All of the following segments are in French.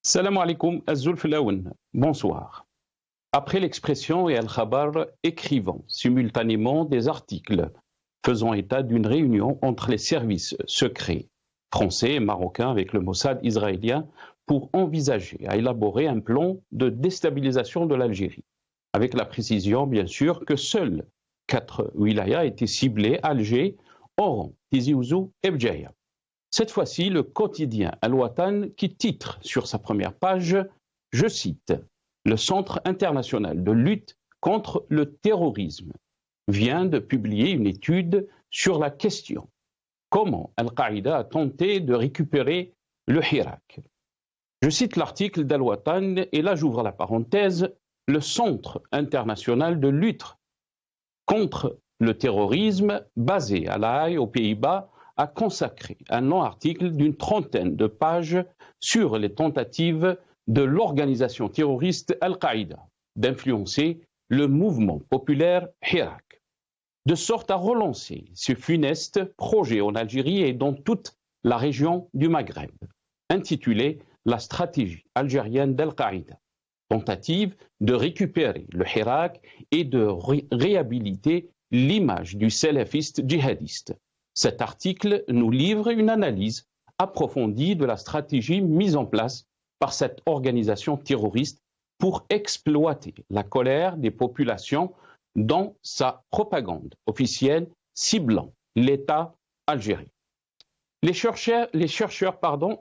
Salam alaikum, Azulf Laoun. Bonsoir. Après l'expression et Al-Khabar écrivant simultanément des articles faisant état d'une réunion entre les services secrets français et marocains avec le Mossad israélien pour envisager à élaborer un plan de déstabilisation de l'Algérie, avec la précision bien sûr que seuls 4 wilayas étaient ciblés: Alger, Oran, Tizi Ouzou et Bjaïa. Cette fois-ci, le quotidien Al-Watan, qui titre sur sa première page, je cite, « Le Centre international de lutte contre le terrorisme vient de publier une étude sur la question comment Al-Qaïda a tenté de récupérer le Hirak ». Je cite l'article d'Al-Watan et là j'ouvre la parenthèse, « Le Centre international de lutte contre le terrorisme basé à La Haye aux Pays-Bas a consacré un long article d'une trentaine de pages sur les tentatives de l'organisation terroriste Al-Qaïda d'influencer le mouvement populaire Hirak, de sorte à relancer ce funeste projet en Algérie et dans toute la région du Maghreb, intitulé « La stratégie algérienne d'Al-Qaïda », tentative de récupérer le Hirak et de réhabiliter l'image du salafiste djihadiste. Cet article nous livre une analyse approfondie de la stratégie mise en place par cette organisation terroriste pour exploiter la colère des populations dans sa propagande officielle ciblant l'État algérien. Les chercheurs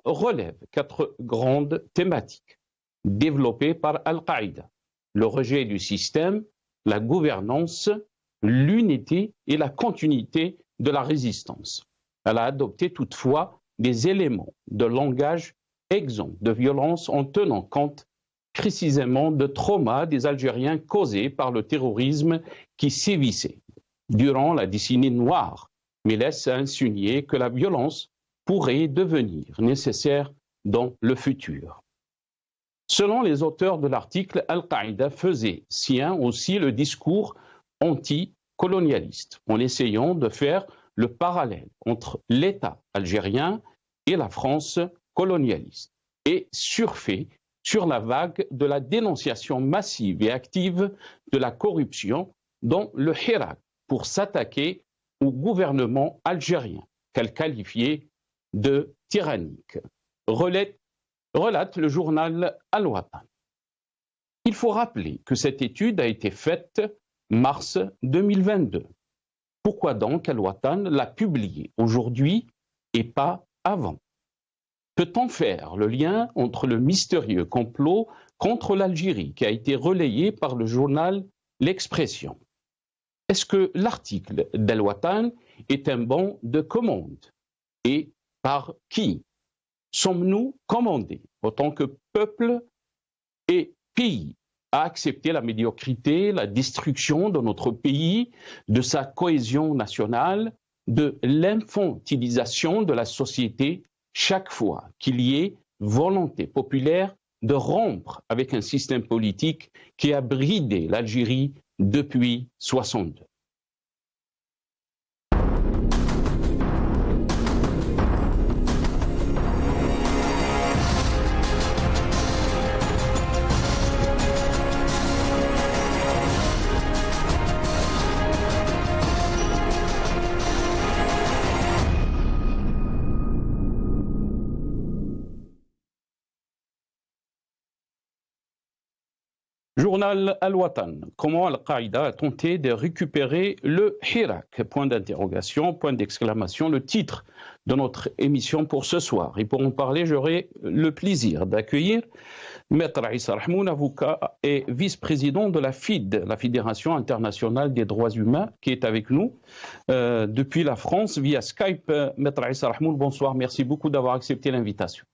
relèvent 4 grandes thématiques développées par Al-Qaïda: le rejet du système, la gouvernance, l'unité et la continuité de la résistance. Elle a adopté toutefois des éléments de langage exempts de violence en tenant compte précisément de traumas des Algériens causés par le terrorisme qui sévissait durant la décennie noire, mais laisse insinuer que la violence pourrait devenir nécessaire dans le futur. Selon les auteurs de l'article, Al-Qaïda faisait sien aussi le discours anti-colonialiste, en essayant de faire le parallèle entre l'État algérien et la France colonialiste, et surfer sur la vague de la dénonciation massive et active de la corruption dans le Hirak pour s'attaquer au gouvernement algérien, qu'elle qualifiait de tyrannique, relate le journal Al-Watan. Il faut rappeler que cette étude a été faite mars 2022. Pourquoi donc Al-Watan l'a publié aujourd'hui et pas avant? Peut-on faire le lien entre le mystérieux complot contre l'Algérie qui a été relayé par le journal L'Expression? Est-ce que l'article d'Al-Watan est un bon de commande? Et par qui? Sommes-nous commandés, autant que peuple et pays, à accepter la médiocrité, la destruction de notre pays, de sa cohésion nationale, de l'infantilisation de la société chaque fois qu'il y ait volonté populaire de rompre avec un système politique qui a bridé l'Algérie depuis 1962? Journal Al-Watan, comment Al-Qaïda a tenté de récupérer le Hirak? Point d'interrogation, point d'exclamation, le titre de notre émission pour ce soir. Et pour en parler, j'aurai le plaisir d'accueillir Maître Issa Rahmoun, avocat et vice-président de la FID, la Fédération internationale des droits humains, qui est avec nous depuis la France via Skype. Maître Issa Rahmoun, bonsoir, merci beaucoup d'avoir accepté l'invitation.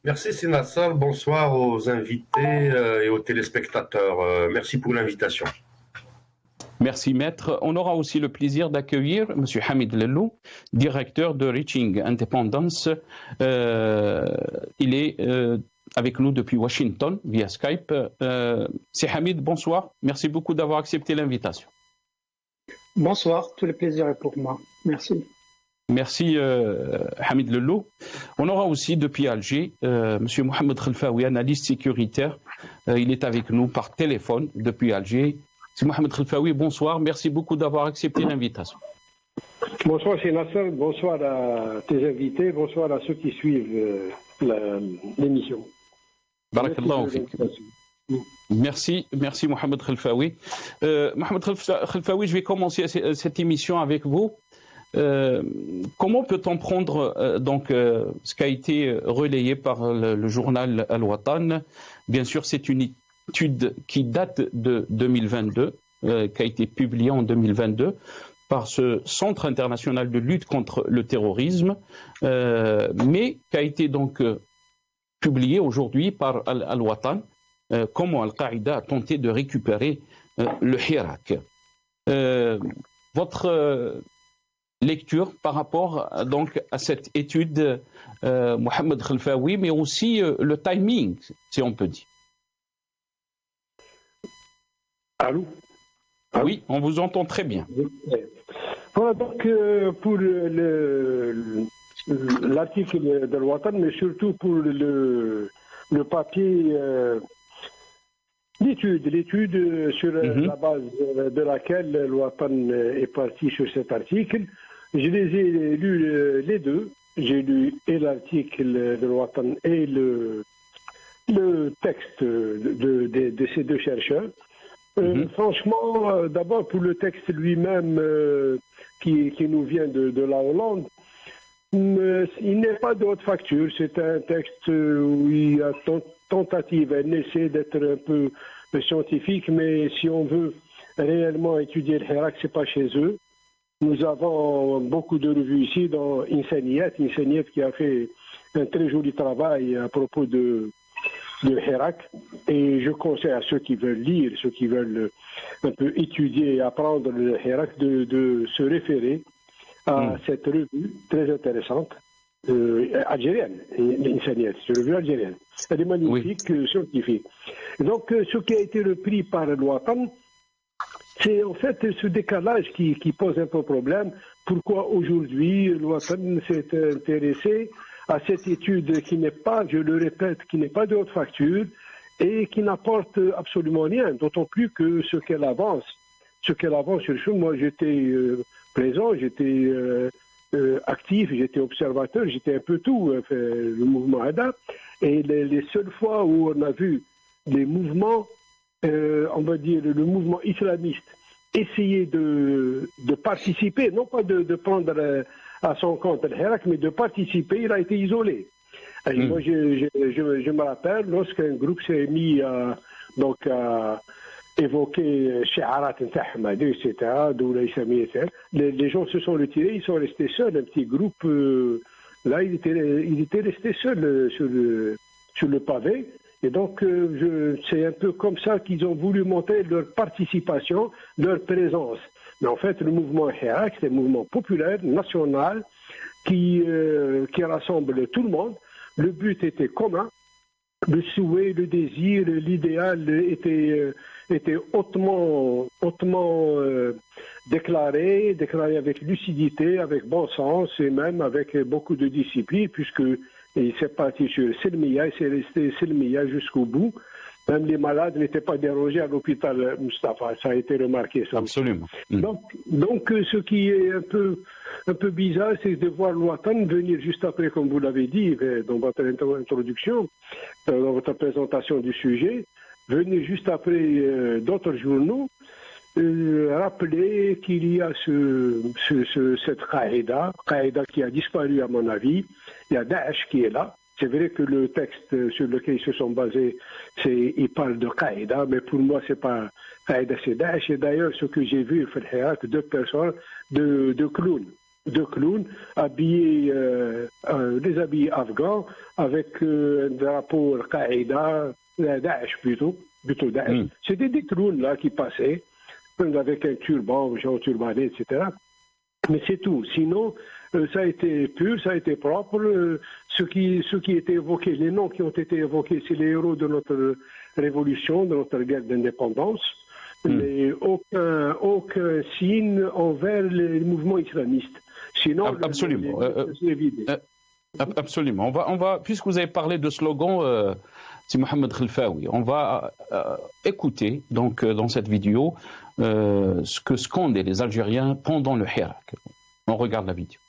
Merci Sinassar, bonsoir aux invités et aux téléspectateurs. Merci pour l'invitation. Merci maître. On aura aussi le plaisir d'accueillir M. Hamid Lellou, directeur de Reaching Independence. Il est avec nous depuis Washington via Skype. C'est Hamid, bonsoir. Merci beaucoup d'avoir accepté l'invitation. Bonsoir, tout le plaisir est pour moi. Merci. Merci Hamid Lello. On aura aussi depuis Alger M. Mohamed Khelfaoui, analyste sécuritaire. Il est avec nous par téléphone depuis Alger. M. Mohamed Khelfaoui, bonsoir. Merci beaucoup d'avoir accepté l'invitation. Bonsoir chez Nasser, bonsoir à tes invités, bonsoir à ceux qui suivent l'émission. Barakallahu fik. Merci Mohamed Khelfaoui. Mohamed Khelfaoui, je vais commencer cette émission avec vous. Comment peut-on prendre ce qui a été relayé par le journal Al-Watan? Bien sûr, c'est une étude qui date de 2022, qui a été publiée en 2022 par ce Centre international de lutte contre le terrorisme, mais qui a été donc publiée aujourd'hui par Al-Watan. Comment Al-Qaïda a tenté de récupérer le Hirak. Votre lecture par rapport donc à cette étude, Mohamed Khelfaoui, mais aussi le timing, si on peut dire. Allô? Oui, on vous entend très bien. Voilà, donc pour l'article de l'Ouatan, mais surtout pour le papier, l'étude sur la base de laquelle l'Ouatan est parti sur cet article. Je les ai lus les deux. J'ai lu et l'article de l'Ouatan et le texte de ces deux chercheurs. Franchement, d'abord pour le texte lui-même qui nous vient de la Hollande, il n'est pas de haute facture. C'est un texte où il y a tentative, un essai d'être un peu scientifique, mais si on veut réellement étudier le Hirak, c'est pas chez eux. Nous avons beaucoup de revues ici dans Insaniyat qui a fait un très joli travail à propos de Hirak, et je conseille à ceux qui veulent lire, ceux qui veulent un peu étudier et apprendre le Hirak de se référer à cette revue très intéressante algérienne, Insaniyat, c'est une revue algérienne. Elle est magnifique, scientifique. Donc ce qui a été repris par l'Ouatan, c'est en fait ce décalage qui pose un peu problème. Pourquoi aujourd'hui l'Ouatan s'est intéressé à cette étude qui n'est pas, je le répète, qui n'est pas de haute facture et qui n'apporte absolument rien, d'autant plus que ce qu'elle avance sur le chemin. Moi j'étais présent, j'étais actif, j'étais observateur, j'étais un peu tout, le mouvement ADA, et les seules fois où on a vu les mouvements, on va dire le mouvement islamiste, essayer de participer, non pas de prendre à son compte le Hirak, mais de participer, il a été isolé. Et moi, je me rappelle, lorsqu'un groupe s'est mis à évoquer Shi'arat Tahmadi, etc., les gens se sont retirés, ils sont restés seuls, un petit groupe, là, il était resté seul sur le pavé. Et donc, c'est un peu comme ça qu'ils ont voulu montrer leur participation, leur présence. Mais en fait, le mouvement Hirak, c'est un mouvement populaire, national, qui rassemble tout le monde. Le but était commun. Le souhait, le désir, l'idéal était hautement déclaré avec lucidité, avec bon sens et même avec beaucoup de discipline, puisque il s'est parti sur Selmiya, il s'est resté Selmiya jusqu'au bout. Même les malades n'étaient pas dérogés à l'hôpital Mustafa, ça a été remarqué. Ça. Absolument. Donc, ce qui est un peu bizarre, c'est de voir l'Ouatan venir juste après, comme vous l'avez dit dans votre introduction, dans votre présentation du sujet, venir juste après d'autres journaux, rappeler qu'il y a cette Qaïda qui a disparu à mon avis. Il y a Daesh qui est là. C'est vrai que le texte sur lequel ils se sont basés, il parle de Qaïda, mais pour moi, c'est pas Qaïda, c'est Daesh. Et d'ailleurs, ce que j'ai vu, deux personnes, de clowns, habillés, des habits afghans, avec un drapeau Qaïda, Daesh plutôt Daesh. C'était des clowns là qui passaient, avec un turban, genre turbané, etc. Mais c'est tout. Sinon, ça a été pur, ça a été propre. Ce qui était évoqué, les noms qui ont été évoqués, c'est les héros de notre révolution, de notre guerre d'indépendance. aucun signe envers les mouvements islamistes. Sinon, absolument. Absolument. On va, puisque vous avez parlé de slogan, c'est Mohamed Khelfaoui, on va écouter donc dans cette vidéo ce que scandaient les Algériens pendant le Hirak. On regarde la vidéo.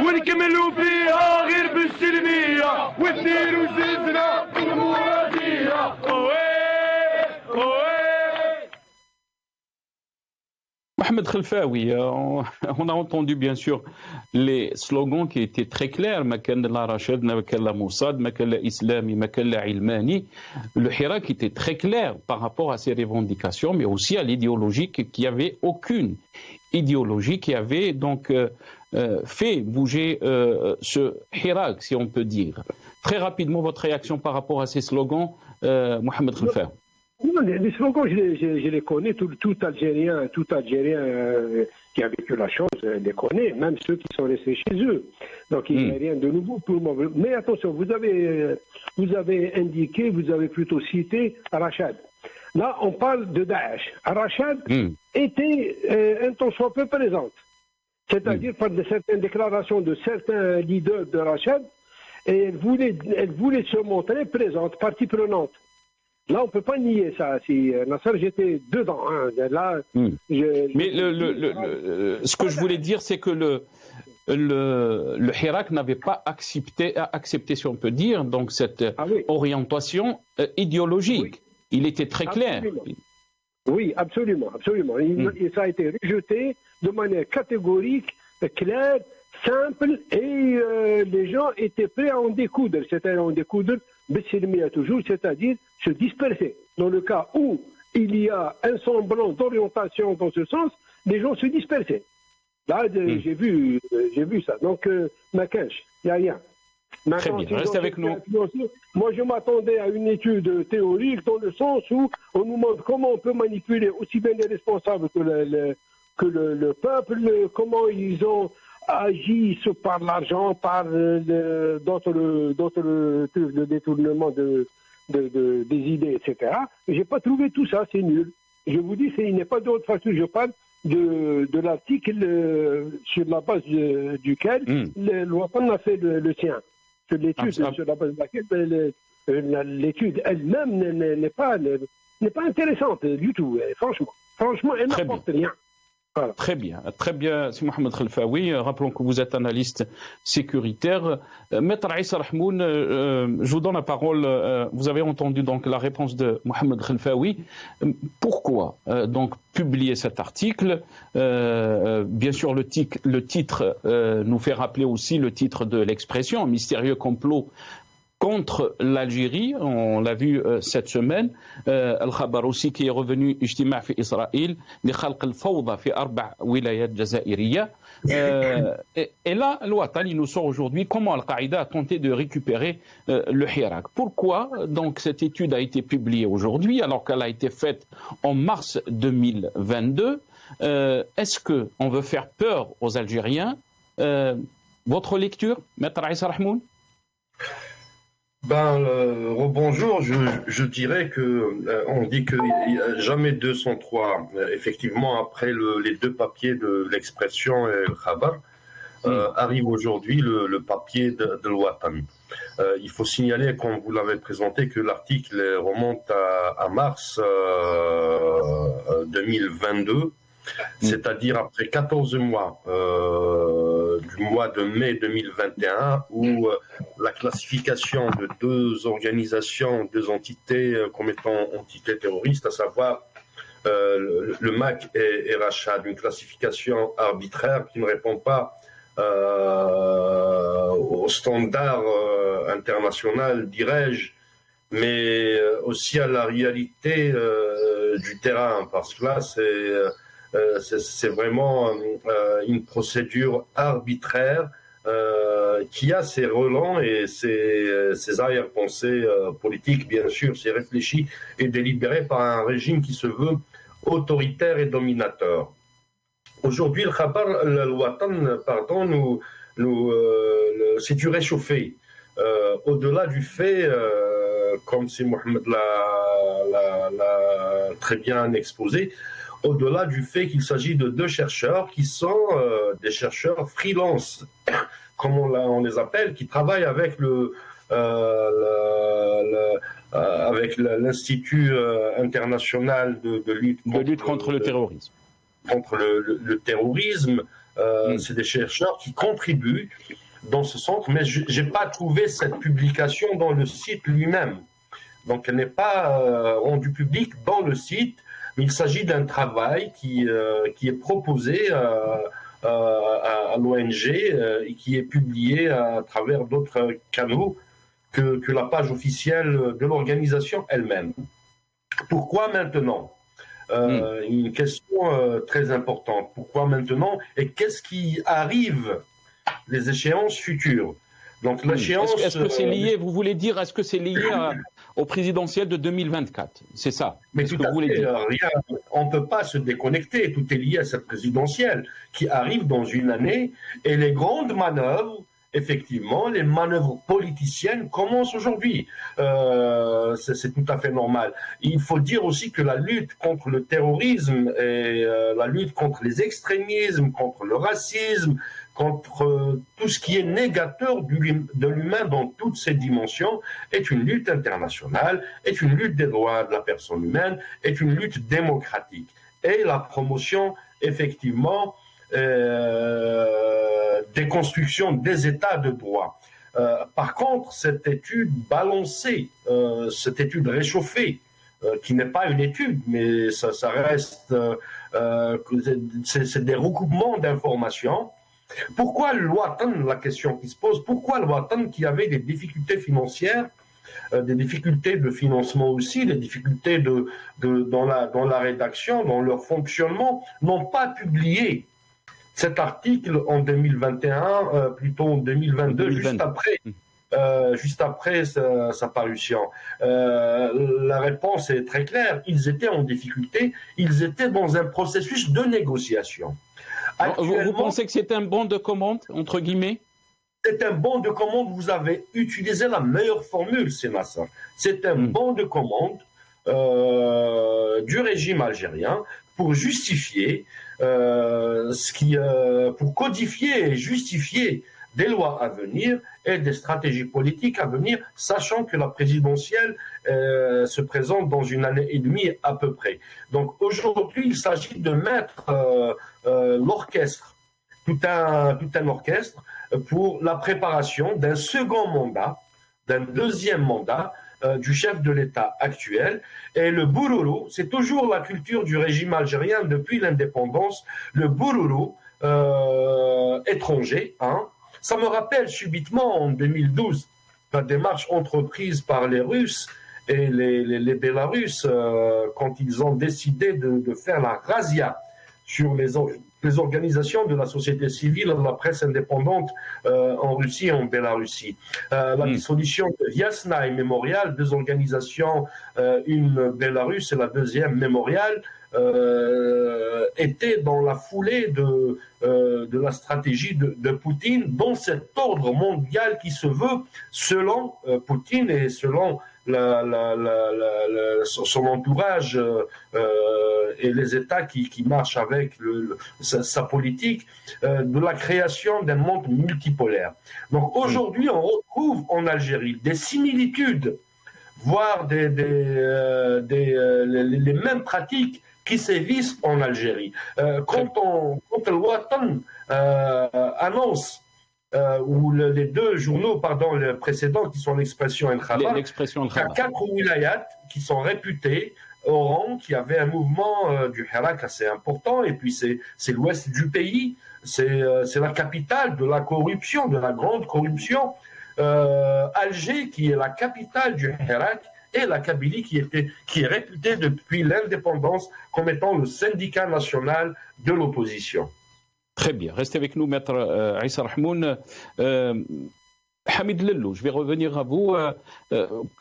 ونكملوا فيها غير بالسلمية ونديروا زلزلة بالمرادية. Mohamed Khelfaoui, on a entendu bien sûr les slogans qui étaient très clairs, Makan la Rachad, Makan la Moussad, Makan la Islami, Makan la Ilmani. Le Hirak était très clair par rapport à ces revendications, mais aussi à l'idéologie qui avait aucune idéologie qui avait donc fait bouger ce Hirak, si on peut dire. Très rapidement, votre réaction par rapport à ces slogans, Mohamed Khelfaoui. Non, les slogans, je les connais, tout Algérien qui a vécu la chose les connaît, même ceux qui sont restés chez eux. Donc il n'y a rien de nouveau pour moi. Mais attention, vous avez indiqué, vous avez plutôt cité Rachad. Là, on parle de Daesh. Rachad était un tant soit peu présente. C'est-à-dire par certaines déclarations de certains leaders de Rachad, et elle voulait se montrer présente, partie prenante. Là, on ne peut pas nier ça. Si Nasser, j'étais dedans. Hein. Là, mais ce que je voulais dire, c'est que le Hirak n'avait pas accepté, si on peut dire, donc cette orientation idéologique. Oui. Il était très clair. Oui, absolument. Et ça a été rejeté de manière catégorique, claire, simple, et les gens étaient prêts à en découdre. C'était en découdre, toujours, c'est-à-dire se disperser. Dans le cas où il y a un semblant d'orientation dans ce sens, les gens se dispersaient. Là, j'ai vu ça. Donc, Makench, il n'y a rien. Très bien, reste avec nous. Moi, je m'attendais à une étude théorique dans le sens où on nous montre comment on peut manipuler aussi bien les responsables que le peuple, comment ils ont agi par l'argent, par d'autres le détournement des idées, etc. Je n'ai pas trouvé tout ça, c'est nul. Je vous dis, il n'y a pas d'autre façon. Je parle de l'article sur la base duquel le Ouattara a fait le sien. Sur l'étude sur la base de laquelle l'étude elle-même n'est pas intéressante du tout, franchement, elle n'apporte rien. Voilà. Très bien, c'est Mohamed Khelfaoui. Rappelons que vous êtes analyste sécuritaire. Maître Issa Rahmoun, je vous donne la parole. Vous avez entendu donc la réponse de Mohamed Khelfaoui. Pourquoi donc publier cet article? Bien sûr, le titre nous fait rappeler aussi le titre de l'expression, mystérieux complot contre l'Algérie, on l'a vu cette semaine. Al-Khabar aussi qui est revenu اجتماع في إسرائيل لخلق الفوضى في 4 ولايات جزائرية. Et là, l'Ouattara, il nous sort aujourd'hui comment Al-Qaïda a tenté de récupérer le Hirak. Pourquoi donc cette étude a été publiée aujourd'hui alors qu'elle a été faite en mars 2022? Est-ce qu'on veut faire peur aux Algériens? Votre lecture, Maître Issa Rahmoun? Rebonjour, je dirais que on dit que jamais 203, effectivement, après les deux papiers de l'expression et le Khabar, arrive aujourd'hui le papier de l'Ouattara. Il faut signaler, comme vous l'avez présenté, que l'article remonte à mars 2022, c'est-à-dire après 14 mois du mois de mai 2021, où la classification de deux organisations, deux entités comme étant entités terroristes, à savoir le MAC et Rachad, une classification arbitraire qui ne répond pas aux standards international, dirais-je, mais aussi à la réalité du terrain, parce que là, c'est vraiment une procédure arbitraire qui a ses relents et ses arrière-pensées politiques, bien sûr, c'est réfléchi et délibéré par un régime qui se veut autoritaire et dominateur. Aujourd'hui, le Khabar al-Watan, pardon, c'est du réchauffé. Au-delà du fait, comme c'est Mohamed l'a très bien exposé, au-delà du fait qu'il s'agit de deux chercheurs qui sont des chercheurs freelance, comme on les appelle, qui travaillent avec l'Institut international de lutte contre le terrorisme. Contre le terrorisme, c'est des chercheurs qui contribuent dans ce centre, mais je n'ai pas trouvé cette publication dans le site lui-même. Donc, elle n'est pas rendue publique dans le site, mais il s'agit d'un travail qui est proposé à l'ONG et qui est publié à travers d'autres canaux que la page officielle de l'organisation elle-même. Pourquoi maintenant ? Une question très importante. Pourquoi maintenant ? Et qu'est-ce qui arrive, les échéances futures ? Donc l'échéance. Est-ce que c'est lié, vous voulez dire, est-ce que c'est lié au présidentiel de 2024 ? C'est ça. Mais tout à fait, on ne peut pas se déconnecter. Tout est lié à cette présidentielle qui arrive dans une année et les grandes manœuvres. Effectivement, les manœuvres politiciennes commencent aujourd'hui. C'est tout à fait normal. Il faut dire aussi que la lutte contre le terrorisme et la lutte contre les extrémismes, contre le racisme, contre tout ce qui est négateur de l'humain dans toutes ses dimensions, est une lutte internationale, est une lutte des droits de la personne humaine, est une lutte démocratique. Et la promotion, effectivement, des constructions des États de droit. Par contre, cette étude balancée, cette étude réchauffée, qui n'est pas une étude, mais ça reste, c'est des recoupements d'informations. Pourquoi l'Ouatan, la question qui se pose, pourquoi l'Ouatan qui avait des difficultés financières, des difficultés de financement aussi, des difficultés dans la rédaction, dans leur fonctionnement, n'ont pas publié cet article en 2021, plutôt en 2022, juste après sa parution. La réponse est très claire. Ils étaient en difficulté, ils étaient dans un processus de négociation. Vous pensez que c'est un bon de commande, entre guillemets ? C'est un bon de commande, vous avez utilisé la meilleure formule, Sénassa. C'est un bon de commande du régime algérien pour justifier pour codifier et justifier des lois à venir et des stratégies politiques à venir, sachant que la présidentielle se présente dans une année et demie à peu près. Donc aujourd'hui, il s'agit de mettre l'orchestre, tout un orchestre, pour la préparation d'un second mandat, d'un deuxième mandat du chef de l'État actuel. Et le bourourou, c'est toujours la culture du régime algérien depuis l'indépendance, le bourourou étranger. Ça me rappelle subitement en 2012 la démarche entreprise par les Russes et les Bélarusses quand ils ont décidé de faire la razzia sur les organisations de la société civile, de la presse indépendante en Russie et en Bélarussie. La dissolution de Viasna et Mémorial, deux organisations, une Bélarusse et la deuxième Mémorial, était dans la foulée de la stratégie de Poutine, dans cet ordre mondial qui se veut, selon Poutine et selon son entourage et les États qui marchent avec sa politique, de la création d'un monde multipolaire. Donc aujourd'hui, on retrouve en Algérie des similitudes, voire les mêmes pratiques qui sévissent en Algérie. Quand le Watan annonce ou les deux journaux, les précédents qui sont l'Expression et le Khabar, il y a 4 wilayats qui sont réputés, Oran, qui avait un mouvement du Hirak assez important, et puis c'est l'ouest du pays, c'est la capitale de la corruption, de la grande corruption. Alger, qui est la capitale du Hirak, et la Kabylie, qui est réputée depuis l'indépendance comme étant le syndicat national de l'opposition. Très bien. Restez avec nous, Maître Issa Rahmoun. Hamid Lellou, je vais revenir à vous.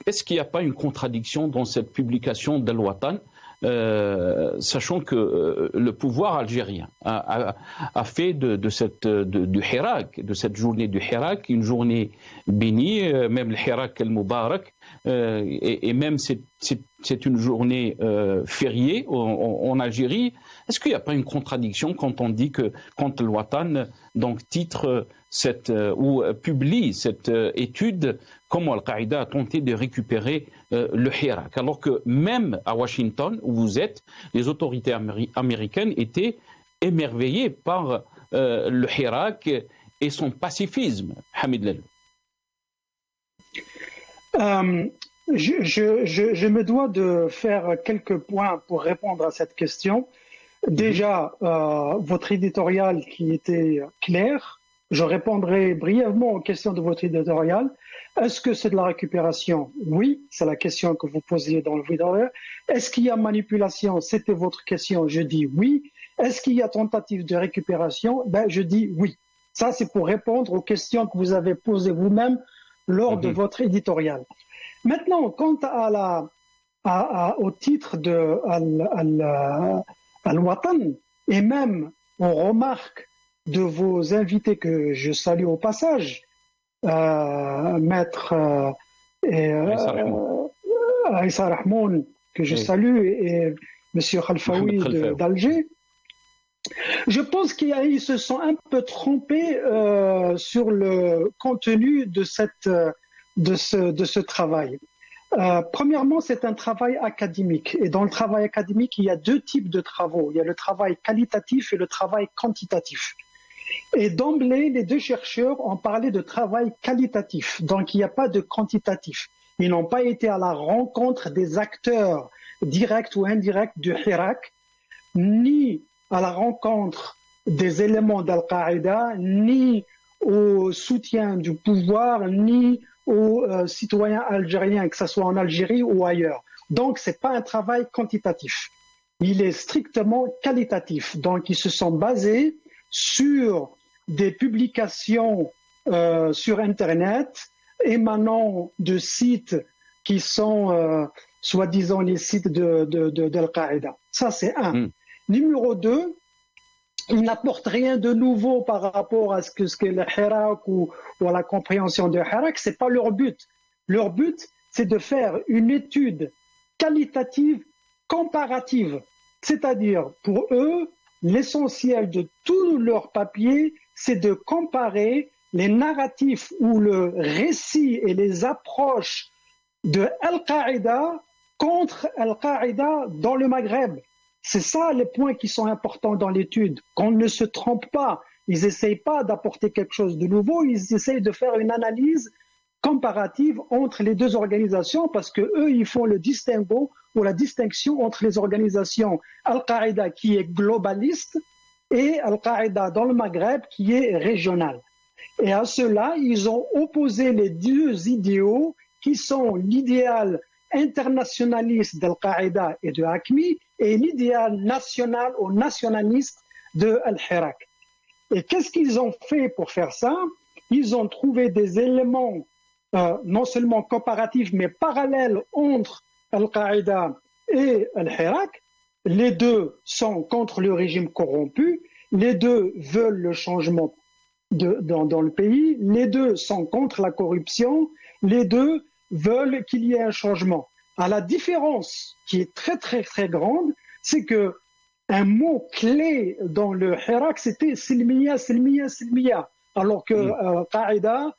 Est-ce qu'il n'y a pas une contradiction dans cette publication d'Al Watan, sachant que le pouvoir algérien a fait de cette journée du Hirak une journée bénie, même le Hirak el-Mubarak, et même c'est une journée fériée en Algérie. Est-ce qu'il n'y a pas une contradiction quand on dit que quand le Watan donc titre ou publie cette étude, comment Al-Qaïda a tenté de récupérer le Hirak, alors que même à Washington, où vous êtes, les autorités américaines étaient émerveillées par le Hirak et son pacifisme. Hamid Lellou. Je me dois de faire quelques points pour répondre à cette question. Déjà, votre éditorial qui était clair, je répondrai brièvement aux questions de votre éditorial. Est-ce que c'est de la récupération? Oui, c'est la question que vous posiez dans le vidéo. Est-ce qu'il y a manipulation? C'était votre question. Je dis oui. Est-ce qu'il y a tentative de récupération? Je dis oui. Ça, c'est pour répondre aux questions que vous avez posées vous-même lors de votre éditorial. Maintenant, quant au titre de Al-Watan, et même aux remarques de vos invités que je salue au passage, Maître Issa Rahmoun, que je salue, et Monsieur Khalfaoui d'Alger, je pense qu'ils se sont un peu trompés sur le contenu de ce travail. Premièrement, c'est un travail académique. Et dans le travail académique, il y a 2 types de travaux. Il y a le travail qualitatif et le travail quantitatif. Et d'emblée, les 2 chercheurs ont parlé de travail qualitatif. Donc, il n'y a pas de quantitatif. Ils n'ont pas été à la rencontre des acteurs directs ou indirects du Hirak, ni à la rencontre des éléments d'Al-Qaïda, ni au soutien du pouvoir, ni aux citoyens algériens, que ce soit en Algérie ou ailleurs. Donc, ce n'est pas un travail quantitatif. Il est strictement qualitatif. Donc, ils se sont basés sur des publications sur Internet émanant de sites qui sont soi-disant les sites d'Al-Qaïda. Ça, c'est un. Numéro 2, ils n'apportent rien de nouveau par rapport à ce qu'est le Hirak ou à la compréhension de Hirak. Ce n'est pas leur but. Leur but, c'est de faire une étude qualitative comparative. C'est-à-dire, pour eux, l'essentiel de tous leurs papiers, c'est de comparer les narratifs ou le récit et les approches de Al-Qaïda contre Al-Qaïda dans le Maghreb. C'est ça les points qui sont importants dans l'étude, qu'on ne se trompe pas. Ils n'essayent pas d'apporter quelque chose de nouveau, ils essayent de faire une analyse comparative entre les 2 organisations parce que eux, ils font le distinguo ou la distinction entre les organisations Al-Qaïda qui est globaliste et Al-Qaïda dans le Maghreb qui est régional. Et à cela, ils ont opposé les 2 idéaux qui sont l'idéal internationaliste d'Al-Qaïda et de Hakmi et l'idéal national ou nationaliste de Al-Hirak. Et qu'est-ce qu'ils ont fait pour faire ça? Ils ont trouvé des éléments non seulement comparatifs mais parallèles entre Al-Qaïda et Al-Hirak. Les 2 sont contre le régime corrompu, les 2 veulent le changement dans le pays, les 2 sont contre la corruption, les 2 veulent qu'il y ait un changement. À la différence qui est très très très grande, c'est que un mot clé dans le Hirak, c'était Silmiya, Silmiya, Silmiya. Alors que Al-Qaïda,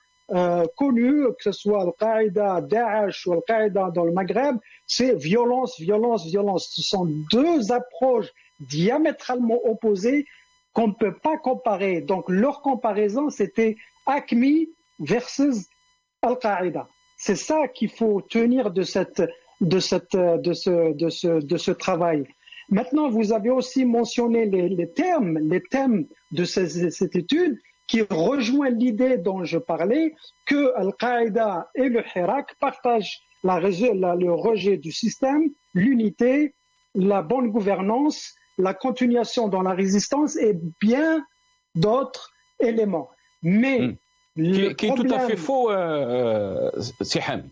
connu, que ce soit Al-Qaïda, Daesh ou Al-Qaïda dans le Maghreb, c'est violence, violence, violence. Ce sont deux approches diamétralement opposées qu'on ne peut pas comparer. Donc leur comparaison, c'était AQMI versus Al-Qaïda. C'est ça qu'il faut tenir de ce travail. Maintenant, vous avez aussi mentionné les thèmes de cette étude qui rejoint l'idée dont je parlais, que Al-Qaïda et le Hirak partagent le rejet du système, l'unité, la bonne gouvernance, la continuation dans la résistance et bien d'autres éléments. Mais qui est tout à fait faux, Siham.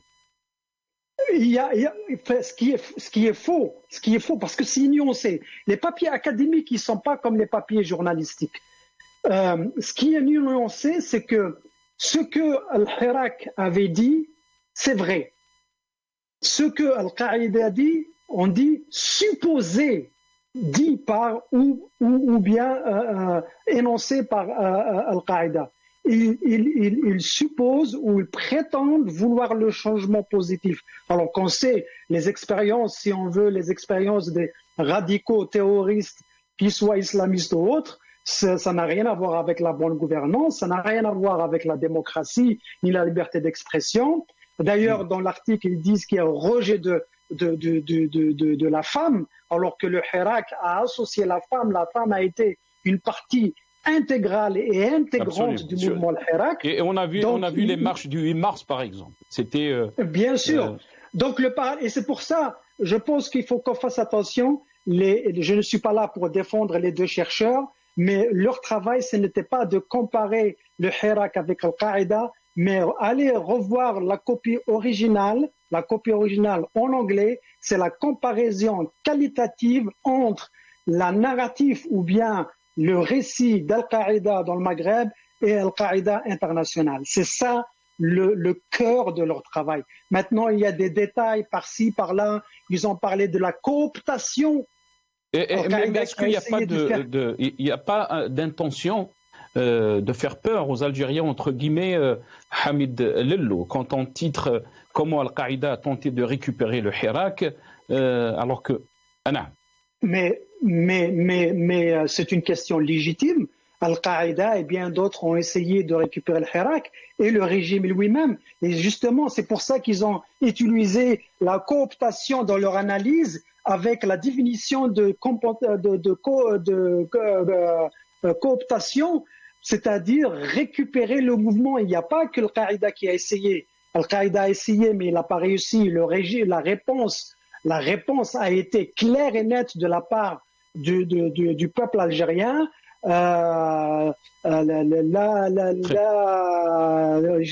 Ce qui est faux, parce que c'est nuancé. Les papiers académiques, ils ne sont pas comme les papiers journalistiques. Ce qui est nuancé, c'est que ce que Al-Hirak avait dit, c'est vrai. Ce que Al-Qaïda dit, on dit supposé, dit par ou bien énoncé par Al-Qaïda. Ils supposent ou ils prétendent vouloir le changement positif. Alors qu'on sait les expériences, si on veut, les expériences des radicaux terroristes, qu'ils soient islamistes ou autres, ça n'a rien à voir avec la bonne gouvernance, ça n'a rien à voir avec la démocratie ni la liberté d'expression. D'ailleurs, dans l'article, ils disent qu'il y a un rejet de la femme, alors que le Hirak a associé la femme. La femme a été une partie intégrale et intégrante du mouvement Hirak. Et on a vu les marches du 8 mars, par exemple. C'était bien sûr. Donc et c'est pour ça, je pense qu'il faut qu'on fasse attention. Je ne suis pas là pour défendre les deux chercheurs, mais leur travail, ce n'était pas de comparer le Hirak avec Al-Qaïda, mais aller revoir la copie originale. La copie originale en anglais, c'est la comparaison qualitative entre la narrative ou bien le récit d'Al-Qaïda dans le Maghreb et Al-Qaïda international. C'est ça le cœur de leur travail. Maintenant, il y a des détails par-ci, par-là. Ils ont parlé de la cooptation. Mais est-ce qu'il n'y a pas d'intention de faire peur aux Algériens, entre guillemets, Hamid Lello, quand on titre comment Al-Qaïda a tenté de récupérer le Hirak, alors que... Mais c'est une question légitime. Al-Qaïda et bien d'autres ont essayé de récupérer le Hirak et le régime lui-même. Et justement, c'est pour ça qu'ils ont utilisé la cooptation dans leur analyse avec la définition de cooptation, c'est-à-dire récupérer le mouvement. Il n'y a pas que Al-Qaïda qui a essayé. Al-Qaïda a essayé, mais il n'a pas réussi. La réponse a été claire et nette de la part du peuple algérien. J'ai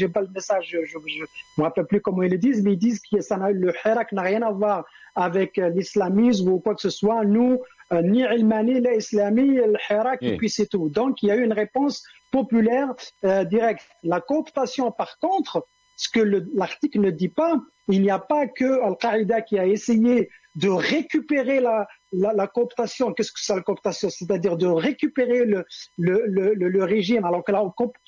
pas le message, je me rappelle plus comment ils le disent, mais ils disent que le Hirak n'a rien à voir avec l'islamisme ou quoi que ce soit. Nous, ni Ilmani, ni Islami, le Hirak, et puis c'est tout. Donc il y a eu une réponse populaire directe. La cooptation, par contre, ce que l'article ne dit pas, il n'y a pas que Al-Qaïda qui a essayé de récupérer la cooptation. Qu'est-ce que c'est la cooptation? C'est-à-dire de récupérer le régime, alors que la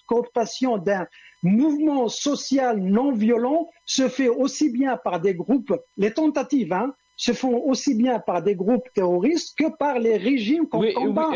cooptation d'un mouvement social non violent se fait aussi bien par des groupes, les tentatives, se font aussi bien par des groupes terroristes que par les régimes qu'on combat.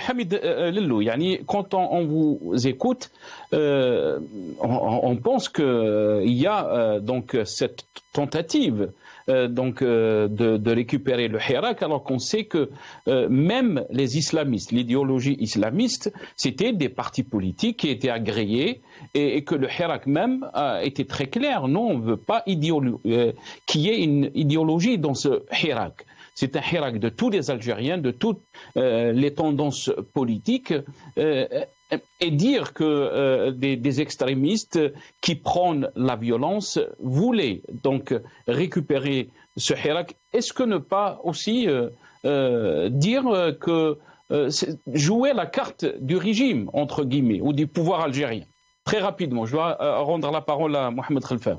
Hamid Lello, quand on vous écoute, on pense qu'il y a donc cette tentative de récupérer le Hirak, alors qu'on sait que même les islamistes, l'idéologie islamiste, c'était des partis politiques qui étaient agréés et que le Hirak même a été très clair. Non, on ne veut pas qu'il y ait une idéologie dans ce Hirak. C'est un Hirak de tous les Algériens, de toutes les tendances politiques. Et dire que des extrémistes qui prônent la violence voulaient donc récupérer ce Hirak, est-ce que ne pas aussi dire que jouer la carte du régime, entre guillemets, ou du pouvoir algérien? Très rapidement, je dois rendre la parole à Mohamed Khalfa.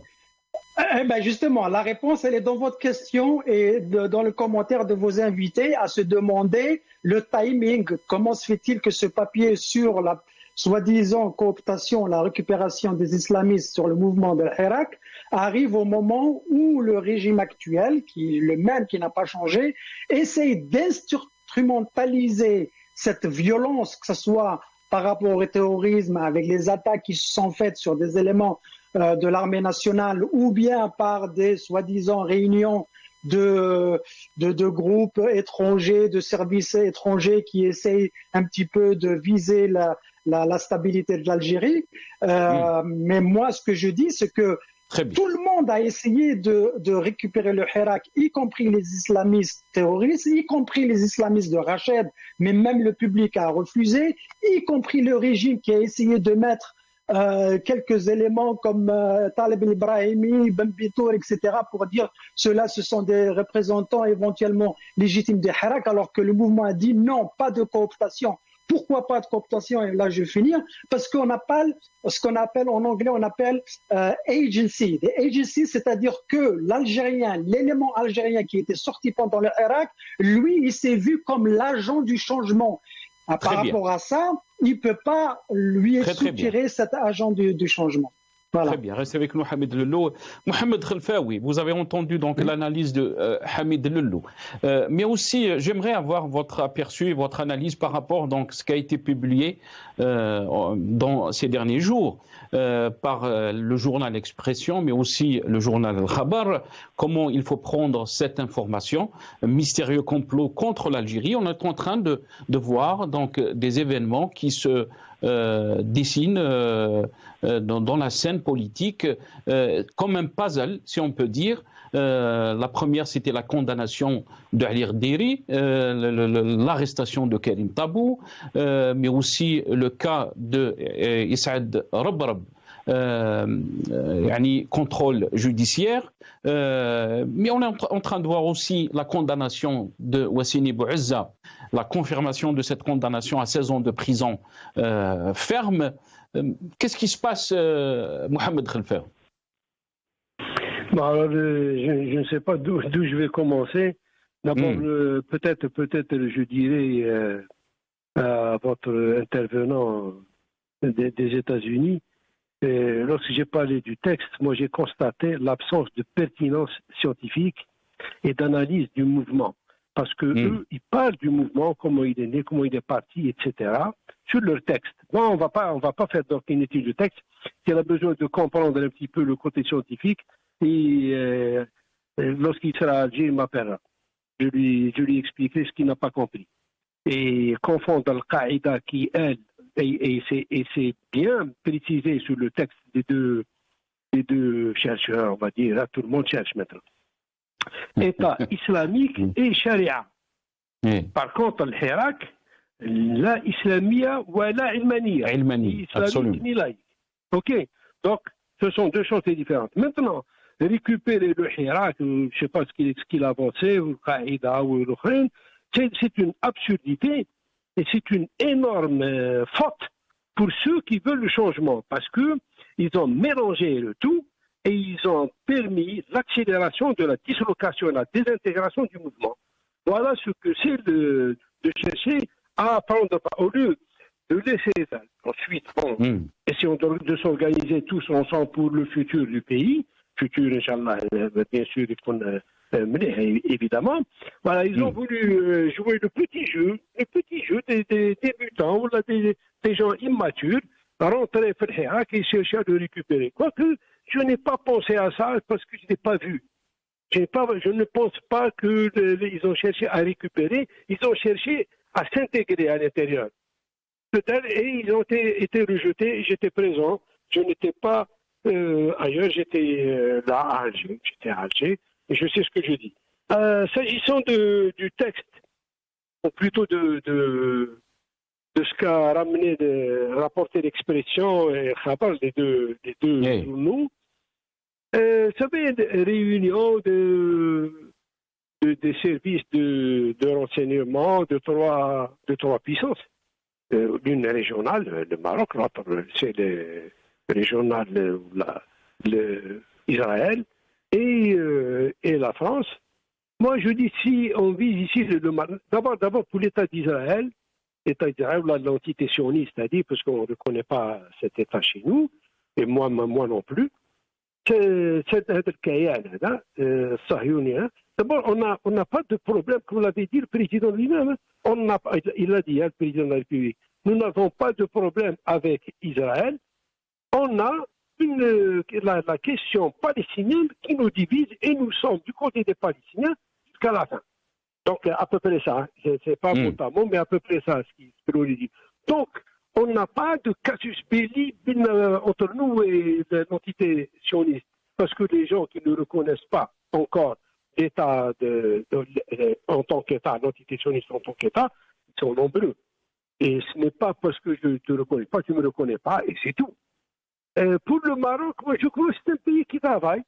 Justement, la réponse, elle est dans votre question et dans le commentaire de vos invités à se demander le timing. Comment se fait-il que ce papier sur la soi-disant cooptation, la récupération des islamistes sur le mouvement de l'Irak arrive au moment où le régime actuel, qui est le même, qui n'a pas changé, essaye d'instrumentaliser cette violence, que ce soit par rapport au terrorisme, avec les attaques qui se sont faites sur des éléments de l'armée nationale, ou bien par des soi-disant réunions de groupes étrangers, de services étrangers qui essayent un petit peu de viser la stabilité de l'Algérie. Mais moi, ce que je dis, c'est que tout le monde a essayé de récupérer le Hirak, y compris les islamistes terroristes, y compris les islamistes de Rached, mais même le public a refusé, y compris le régime qui a essayé de mettre quelques éléments comme Taleb el-Ibrahimi, Ben Bitour, etc. pour dire ceux-là, ce sont des représentants éventuellement légitimes des Hirak, alors que le mouvement a dit non, pas de cooptation. Pourquoi pas de cooptation? Et là, je vais finir. Parce qu'on appelle, ce qu'on appelle en anglais, on appelle agency. Des agencies, c'est-à-dire que l'Algérien, l'élément algérien qui était sorti pendant le Irak, lui, il s'est vu comme l'agent du changement. Par rapport à ça, il ne peut pas lui soutirer cet agent du changement. Voilà. Très bien, restez avec nous Hamid Lello. Mohamed Khalfaoui, vous avez entendu donc l'analyse de Hamid Lello. Mais aussi, j'aimerais avoir votre aperçu et votre analyse par rapport donc ce qui a été publié dans ces derniers jours par le journal Expression, mais aussi le journal Al-Khabar. Comment il faut prendre cette information, mystérieux complot contre l'Algérie. On est en train de voir donc des événements qui se dessinent dans la scène politique comme un puzzle, si on peut dire. La première, c'était la condamnation de Ali Rdiri, l'arrestation de Karim Tabou, mais aussi le cas de Issaad Rabrab, contrôle judiciaire. Mais on est en train de voir aussi la condamnation de Wassini Bouazza, la confirmation de cette condamnation à 16 ans de prison ferme. Qu'est-ce qui se passe, Mohamed Khalfa? Je ne sais pas d'où je vais commencer. D'abord, peut-être, je dirais à votre intervenant des États-Unis, lorsque j'ai parlé du texte, moi j'ai constaté l'absence de pertinence scientifique et d'analyse du mouvement. Parce que eux, ils parlent du mouvement, comment il est né, comment il est parti, etc., sur leur texte. Non, on va pas faire donc une étude de texte. S'il a besoin de comprendre un petit peu le côté scientifique, et lorsqu'il sera à Alger, il m'appellera. Je lui expliquerai ce qu'il n'a pas compris. Et confondre Al-Qaïda qui, elle, et c'est bien précisé sur le texte des deux chercheurs, on va dire, là tout le monde cherche maintenant. État islamique et charia. Par contre, le Hirak, la islamia ou la ilmania. Ilmani, absolument. Ni laïque. OK. Donc, ce sont deux choses différentes. Maintenant, récupérer le Hirak, je ne sais pas ce qu'il a avancé, ou Qaïda ou l'Ukraine, c'est une absurdité et c'est une énorme faute pour ceux qui veulent le changement parce qu'ils ont mélangé le tout et ils ont permis l'accélération de la dislocation, la désintégration du mouvement. Voilà ce que c'est de chercher à prendre, au lieu de laisser ça. Ensuite, essayons de s'organiser tous ensemble pour le futur du pays, futur, Inch'Allah, bien sûr, évidemment. Voilà, ils ont voulu jouer le petit jeu des débutants, ou des gens immatures, rentrer dans le Hirak et chercher à le récupérer. Quoique, je n'ai pas pensé à ça parce que je n'ai pas vu. Je ne pense pas qu'ils ont cherché à récupérer, ils ont cherché à s'intégrer à l'intérieur. Peut-être, et ils ont été rejetés, j'étais présent, je n'étais pas ailleurs, j'étais là à Alger, et je sais ce que je dis. S'agissant du texte, ou plutôt de ce qu'a rapporté l'expression et Khabar, les deux journaux, vous savez, réunion des services de renseignement de trois puissances. L'une régionale, le Maroc, l'autre, c'est régionales, Israël et la France. Moi, je dis, si on vise ici, d'abord pour l'État d'Israël, l'entité sioniste a dit, parce qu'on ne reconnaît pas cet État chez nous, et moi non plus, c'est un Kayan, Sahyonien. D'abord, on n'a pas de problème, comme l'avait dit le président lui-même. Il a dit, le président de la République, nous n'avons pas de problème avec Israël. On a la question palestinienne qui nous divise et nous sommes du côté des Palestiniens jusqu'à la fin. Donc, à peu près ça. C'est pas mot à mot, mais à peu près ça, ce que l'on dit. Donc, on n'a pas de casus belli entre nous et l'entité sioniste. Parce que les gens qui ne reconnaissent pas encore l'État en tant qu'État, l'entité sioniste en tant qu'État, ils sont nombreux. Et ce n'est pas parce que je ne te reconnais pas, tu ne me reconnais pas, et c'est tout. Pour le Maroc, moi, je crois que c'est un pays qui travaille.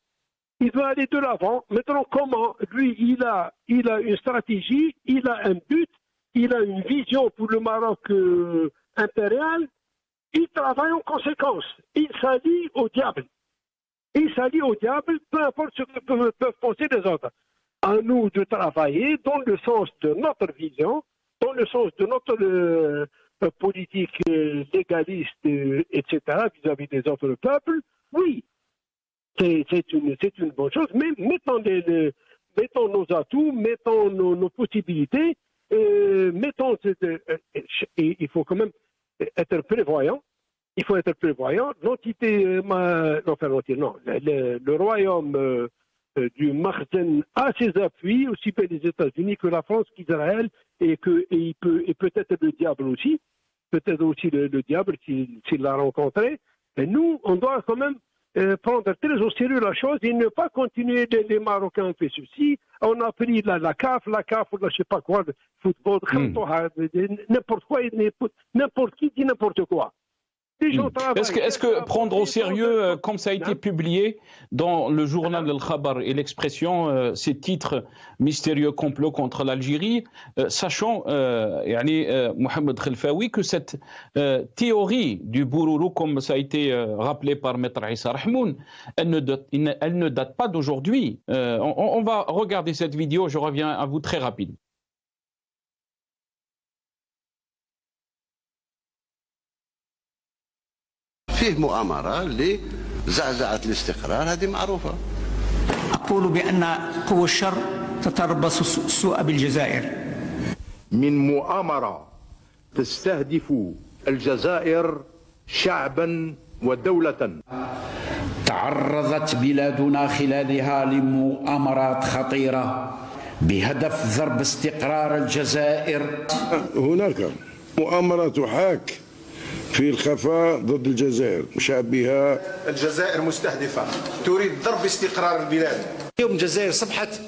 Il veut aller de l'avant. Maintenant, comment? Lui, il a une stratégie, il a un but, il a une vision pour le Maroc impérial. Il travaille en conséquence. Il s'allie au diable. Il s'allie au diable, peu importe ce que peuvent penser les autres. À nous de travailler dans le sens de notre vision, dans le sens de notre politique légaliste, etc., vis-à-vis des autres peuples. Oui, c'est une bonne chose, mais mettons nos atouts, mettons nos possibilités, il faut quand même être prévoyant. Il faut être prévoyant. Le royaume du Makhzen a ses appuis, aussi bien les États-Unis que la France, qu'Israël, et peut-être le diable aussi, peut-être aussi le diable s'il l'a rencontré. Et nous, on doit quand même prendre très au sérieux la chose et ne pas continuer. Les Marocains ont fait ceci, on a pris la CAF, ou je ne sais pas quoi, le football, n'importe quoi, n'importe qui dit n'importe quoi. Est-ce que prendre au sérieux, comme ça a été publié dans le journal Al-Khabar et l'expression, ces titres mystérieux complot contre l'Algérie, sachant, Mohamed Khelfaoui, que cette théorie du Bourourou, comme ça a été rappelé par Maître Issa Rahmoun, elle ne date pas d'aujourd'hui. On va regarder cette vidéo, je reviens à vous très rapide. فيه مؤامرة لزعزعة الاستقرار هذه معروفة. أقول بأن قوى الشر تتربص السوء بالجزائر. من مؤامرة تستهدف الجزائر شعبا ودولة. تعرضت بلادنا خلالها لمؤامرات خطيرة بهدف ضرب استقرار الجزائر. هناك مؤامرة تحاك في الخفاء ضد الجزائر مشابهة. الجزائر مستهدفة تريد ضرب استقرار البلاد. اليوم الجزائر أصبحت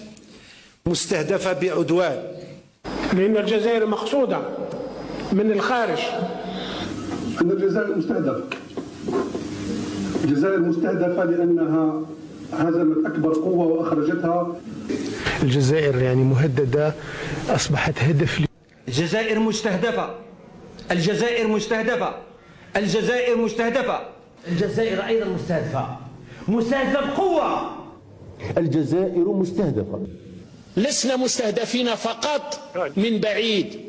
مستهدفة بعدوان لأن الجزائر مقصودة من الخارج. أن الجزائر مستهدفة. الجزائر مستهدفة لأنها هزمت أكبر قوة وأخرجتها. الجزائر يعني مهددة، أصبحت هدف. الجزائر مستهدفة. الجزائر مستهدفة. الجزائر مستهدفة. الجزائر أيضا مستهدفة. مستهدفة بقوة. الجزائر مستهدفة. لسنا مستهدفين فقط من بعيد،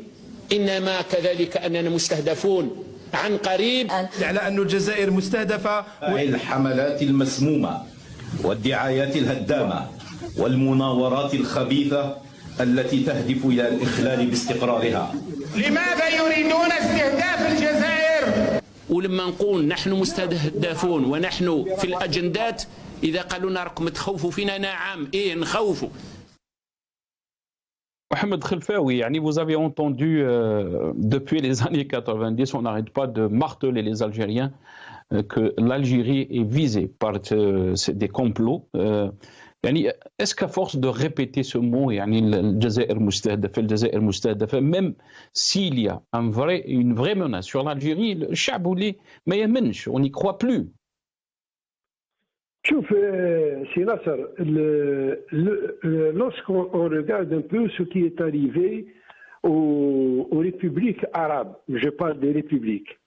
إنما كذلك أننا مستهدفون عن قريب. على أن الجزائر مستهدفة. الحملات المسمومة والدعايات الهدامة والمناورات الخبيثة التي تهدف إلى الإخلال باستقرارها. لماذا يريدون استهداف الجزائر؟ ولما نقول نحن مستهدفون ونحن في الأجندات، إذا قالوا لنا راكم تخوفوا فينا، نعم نخوفوا. Mohamed Khelfaoui, vous avez entendu depuis les années 90, on n'arrête pas de marteler les Algériens que l'Algérie est visée par des complots. Est-ce qu'à force de répéter ce mot, الجزائر مستهدفة, الجزائر مستهدفة, même s'il y a une vraie menace sur l'Algérie, le Chaboulé, mais يمنش, on n'y croit plus. شوف سي ناصر lorsqu'on regarde un peu ce qui est arrivé aux républiques arabes, je parle des républiques,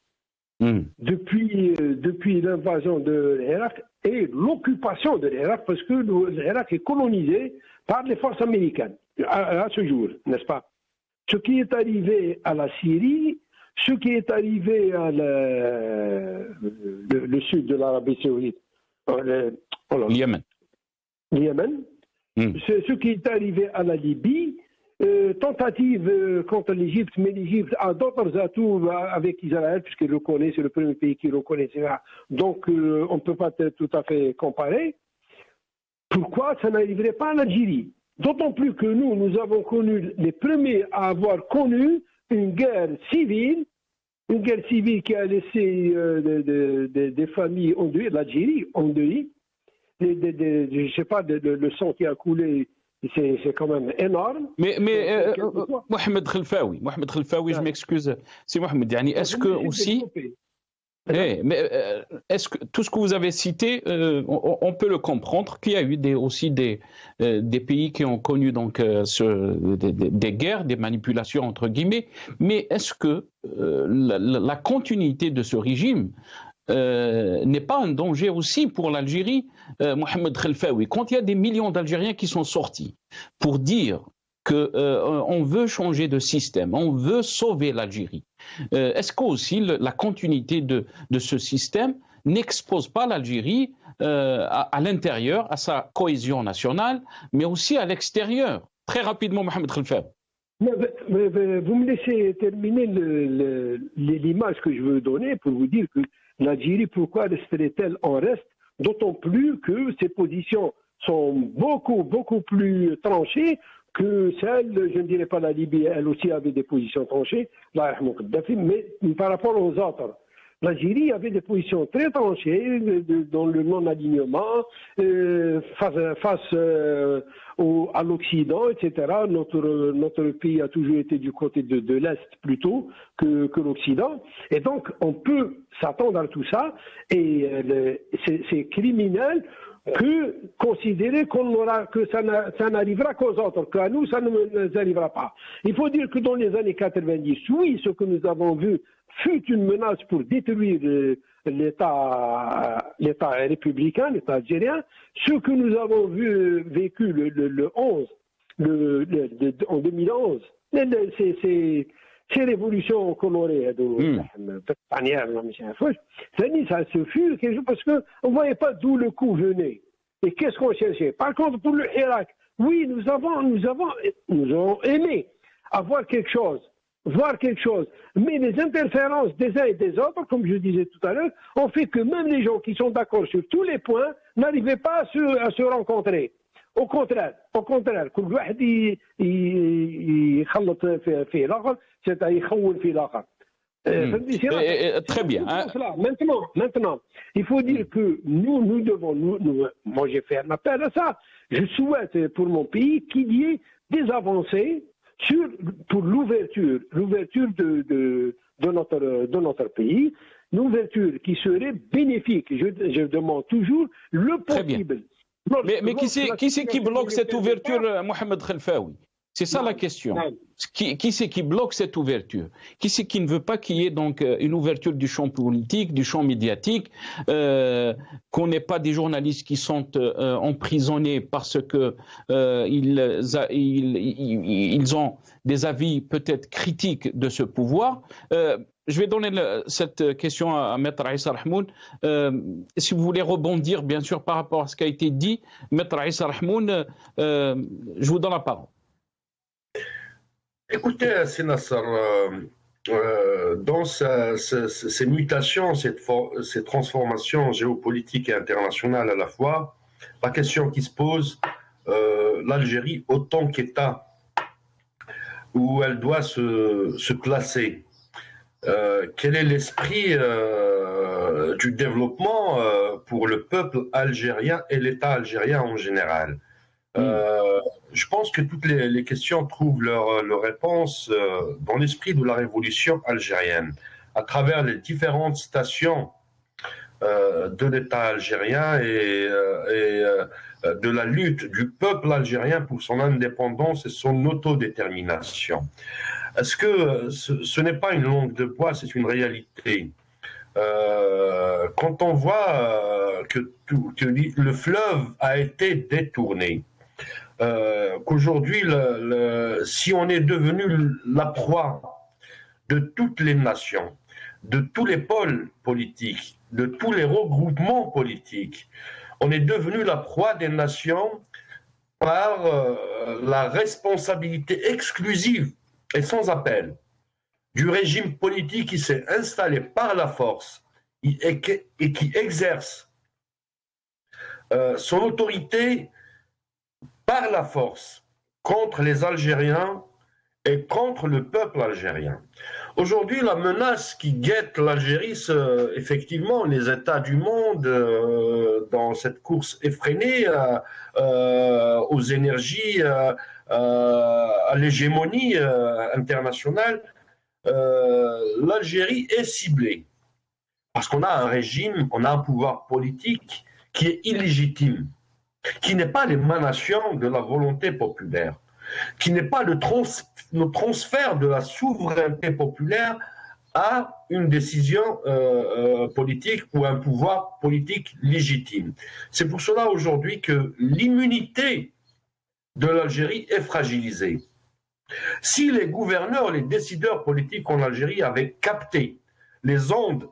depuis l'invasion de l'Irak et l'occupation de l'Irak, parce que l'Irak est colonisé par les forces américaines à ce jour, n'est-ce pas? Ce qui est arrivé à la Syrie, ce qui est arrivé à le sud de l'Arabie Saoudite, le Yémen, ce qui est arrivé à la Libye, tentative contre l'Égypte, mais l'Égypte a d'autres atouts avec Israël, puisqu'il le connaît, c'est le premier pays qui le connaît, donc on ne peut pas tout à fait comparer. Pourquoi ça n'arriverait pas en Algérie? D'autant plus que nous avons connu, les premiers à avoir connu une guerre civile qui a laissé des familles endeuillées, l'Algérie endeuillée, je ne sais pas, le sang qui a coulé. C'est quand même énorme. Mais Mohamed Khelfaoui, je m'excuse. C'est Mohamed. Est-ce que aussi, est-ce que tout ce que vous avez cité, on peut le comprendre qu'il y a eu aussi des pays qui ont connu donc des guerres, des manipulations entre guillemets. Mais est-ce que la continuité de ce régime n'est pas un danger aussi pour l'Algérie, Mohamed Khelfaoui, quand il y a des millions d'Algériens qui sont sortis pour dire qu'on veut changer de système, on veut sauver l'Algérie, est-ce qu'aussi la continuité de ce système n'expose pas l'Algérie à l'intérieur, à sa cohésion nationale, mais aussi à l'extérieur? Très rapidement, Mohamed Khelfaoui. Mais vous me laissez terminer l'image que je veux donner pour vous dire que l'Algérie, pourquoi resterait-elle en reste? D'autant plus que ses positions sont beaucoup plus tranchées que celles, je ne dirais pas la Libye, elle aussi avait des positions tranchées, mais par rapport aux autres. L'Algérie avait des positions très tranchées dans le non-alignement face à l'Occident, etc. Notre pays a toujours été du côté de l'Est plutôt que l'Occident. Et donc, on peut s'attendre à tout ça. Et c'est criminel que considérer que ça n'arrivera qu'aux autres, qu'à nous, ça ne nous arrivera pas. Il faut dire que dans les années 90, oui, ce que nous avons vu fut une menace pour détruire l'État républicain, l'État algérien. Ce que nous avons vécu en 2011, ces révolutions colorées ça se fut quelque chose parce qu'on ne voyait pas d'où le coup venait. Et qu'est-ce qu'on cherchait? Par contre, pour le Irak, oui, nous avons aimé avoir quelque chose. Voir quelque chose. Mais les interférences des uns et des autres, comme je disais tout à l'heure, ont fait que même les gens qui sont d'accord sur tous les points n'arrivaient pas à se rencontrer. Au contraire, كل واحد يخلط في الآخر, c'est-à-dire يخون في الآخر. Très bien. Maintenant, il faut dire que nous devons, moi j'ai fait un appel à ça. Je souhaite pour mon pays qu'il y ait des avancées pour l'ouverture de notre pays, une ouverture qui serait bénéfique. Je demande toujours le possible. Mais qui c'est qui bloque cette ouverture, Mohamed Khelfaoui? C'est ça la question. Qui c'est qui bloque cette ouverture? Qui c'est qui ne veut pas qu'il y ait donc une ouverture du champ politique, du champ médiatique, qu'on n'ait pas des journalistes qui sont emprisonnés parce que ils ont des avis peut-être critiques de ce pouvoir? Je vais donner cette question à Maître Issa Rahmoun. Si vous voulez rebondir, bien sûr, par rapport à ce qui a été dit, Maître Issa Rahmoun, je vous donne la parole. Écoutez, Sénassar, dans ces mutations, ces transformations géopolitiques et internationales à la fois, la question qui se pose, l'Algérie, autant qu'État, où elle doit se placer, quel est l'esprit du développement pour le peuple algérien et l'État algérien en général? Je pense que toutes les questions trouvent leur réponse dans l'esprit de la révolution algérienne, à travers les différentes stations de l'État algérien et de la lutte du peuple algérien pour son indépendance et son autodétermination. Est-ce que ce n'est pas une langue de bois, c'est une réalité? quand on voit que le fleuve a été détourné, qu'aujourd'hui, si on est devenu la proie de toutes les nations, de tous les pôles politiques, de tous les regroupements politiques, on est devenu la proie des nations par la responsabilité exclusive et sans appel du régime politique qui s'est installé par la force et qui exerce son autorité par la force contre les Algériens et contre le peuple algérien. Aujourd'hui, la menace qui guette l'Algérie, c'est effectivement les États du monde dans cette course effrénée aux énergies, à l'hégémonie internationale. L'Algérie est ciblée parce qu'on a un régime, on a un pouvoir politique qui est illégitime, qui n'est pas l'émanation de la volonté populaire, qui n'est pas le transfert de la souveraineté populaire à une décision politique ou un pouvoir politique légitime. C'est pour cela aujourd'hui que l'immunité de l'Algérie est fragilisée. Si les gouverneurs, les décideurs politiques en Algérie avaient capté les ondes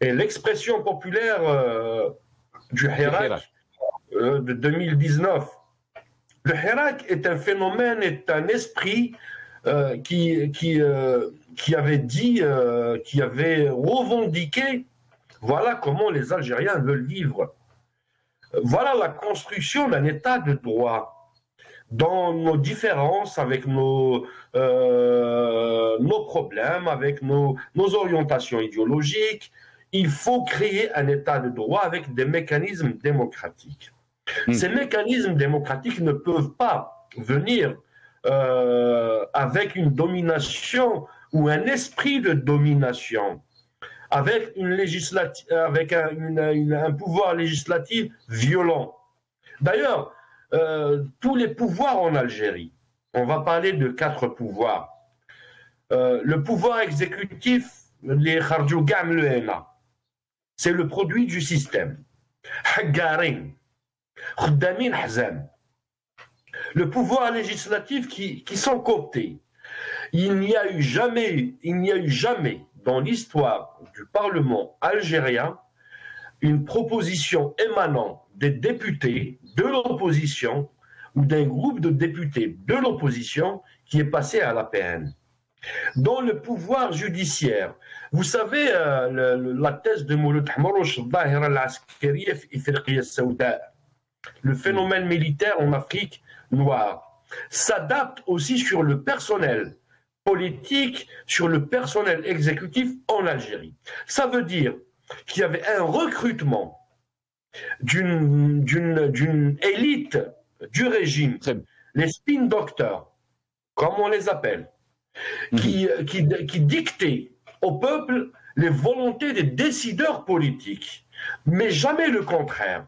et l'expression populaire du Hirak de 2019, le Hirak est un phénomène, est un esprit qui avait dit, qui avait revendiqué, voilà comment les Algériens veulent vivre. Voilà la construction d'un état de droit. Dans nos différences, avec nos problèmes, avec nos orientations idéologiques, il faut créer un état de droit avec des mécanismes démocratiques. Ces mécanismes démocratiques ne peuvent pas venir avec une domination ou un esprit de domination, avec un pouvoir législatif violent. D'ailleurs, tous les pouvoirs en Algérie, on va parler de 4 pouvoirs. Le pouvoir exécutif, les Kharjou Gam Lena, c'est le produit du système. Haggarin, Khdamin Hazam. Le pouvoir législatif qui sont cooptés. Il n'y a eu jamais dans l'histoire du Parlement algérien une proposition émanant des députés de l'opposition ou d'un groupe de députés de l'opposition qui est passé à la PN. Dans le pouvoir judiciaire, vous savez la thèse de Mouloud Hmarouch, le phénomène militaire en Afrique noire, s'adapte aussi sur le personnel politique, sur le personnel exécutif en Algérie. Ça veut dire qu'il y avait un recrutement d'une élite du régime, les spin doctors, comme on les appelle, qui dictaient au peuple les volontés des décideurs politiques, mais jamais le contraire,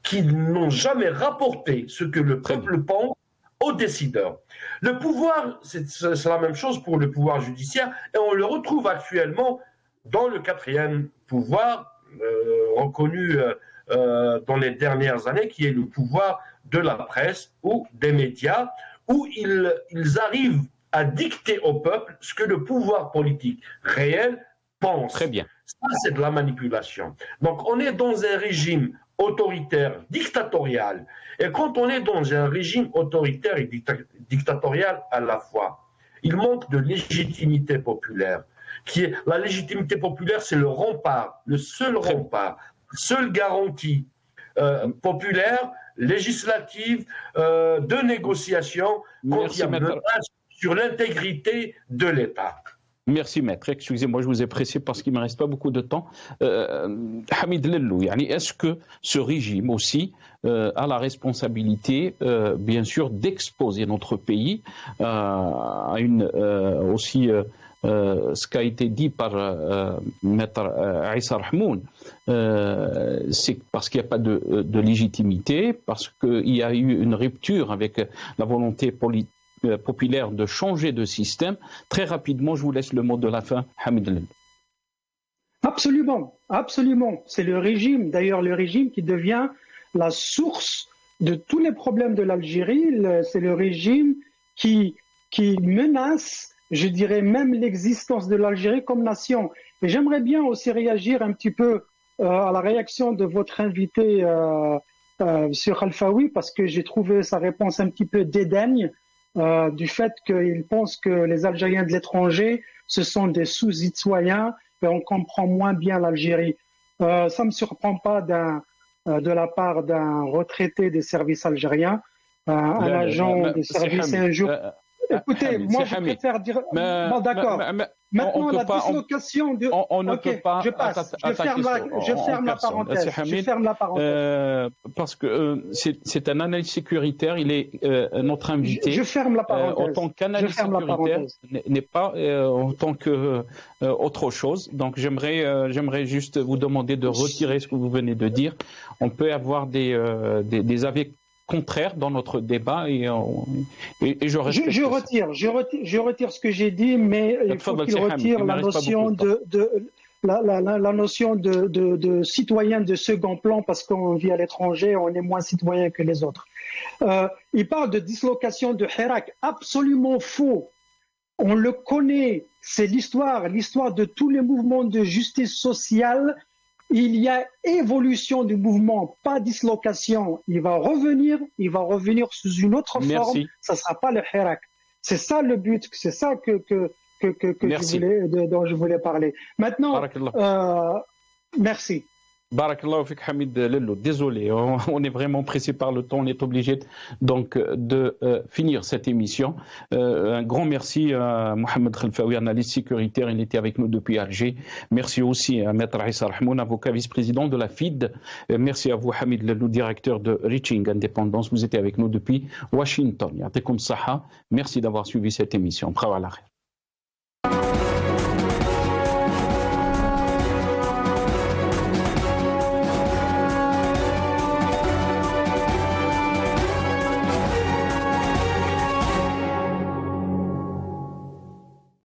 qui n'ont jamais rapporté ce que le peuple pense aux décideurs. Le pouvoir, c'est la même chose pour le pouvoir judiciaire, et on le retrouve actuellement dans le 4e pouvoir reconnu dans les dernières années, qui est le pouvoir de la presse ou des médias, où ils arrivent à dicter au peuple ce que le pouvoir politique réel pense. Très bien. Ça, c'est de la manipulation. Donc, on est dans un régime autoritaire, dictatorial. Et quand on est dans un régime autoritaire et dictatorial à la fois, il manque de légitimité populaire. La légitimité populaire, c'est le rempart, le seul rempart, seule garantie populaire, législative, de négociation contre la menace sur l'intégrité de l'État. Merci maître, excusez-moi, je vous ai pressé parce qu'il ne me reste pas beaucoup de temps. Hamid Lellou, est-ce que ce régime aussi a la responsabilité, bien sûr, d'exposer notre pays à une aussi ce qui a été dit par maître Issa Rahmoun, c'est parce qu'il n'y a pas de légitimité, parce qu'il y a eu une rupture avec la volonté populaire de changer de système. Très rapidement, je vous laisse le mot de la fin, Hamid Lellou. Absolument, absolument. C'est le régime, d'ailleurs le régime qui devient la source de tous les problèmes de l'Algérie. C'est le régime qui menace, je dirais même l'existence de l'Algérie comme nation. Et j'aimerais bien aussi réagir un petit peu à la réaction de votre invité sur Khalfaoui, parce que j'ai trouvé sa réponse un petit peu dédaigne du fait qu'il pense que les Algériens de l'étranger, ce sont des sous-citoyens et on comprend moins bien l'Algérie. Ça ne me surprend pas de la part d'un retraité des services algériens, un agent des services et un jour... Écoutez, moi je préfère dire... Bon, d'accord. Maintenant, la dislocation de... On ne peut pas... Je passe. Je ferme la parenthèse. Je ferme la parenthèse. Parce que c'est un analyse sécuritaire. Il est notre invité. Je ferme la parenthèse. En tant qu'analyse sécuritaire, n'est pas en tant que autre chose. Donc, j'aimerais juste vous demander de retirer ce que vous venez de dire. On peut avoir des avis contraire dans notre débat et je respecte je retire ce que j'ai dit, mais il faut qu'il retire la notion de citoyen de second plan, parce qu'on vit à l'étranger, on est moins citoyen que les autres. Il parle de dislocation de Hirak, absolument faux. On le connaît, c'est l'histoire de tous les mouvements de justice sociale. Il y a évolution du mouvement, pas dislocation. Il va revenir sous une autre forme. Ça ne sera pas le Hirak. C'est ça le but, c'est ça dont je voulais parler. Maintenant, merci. Barakallahu fik Hamid Lello. Désolé, on est vraiment pressé par le temps, on est obligé donc de finir cette émission. Un grand merci à Mohamed Khalfaoui, analyste sécuritaire, il était avec nous depuis Alger. Merci aussi à Maître Issa Rahmoun, avocat vice-président de la FID. Merci à vous Hamid Lello, directeur de Reaching Independence, vous étiez avec nous depuis Washington. Ya'tikum saha. Merci d'avoir suivi cette émission. Bravo à l'arrêt.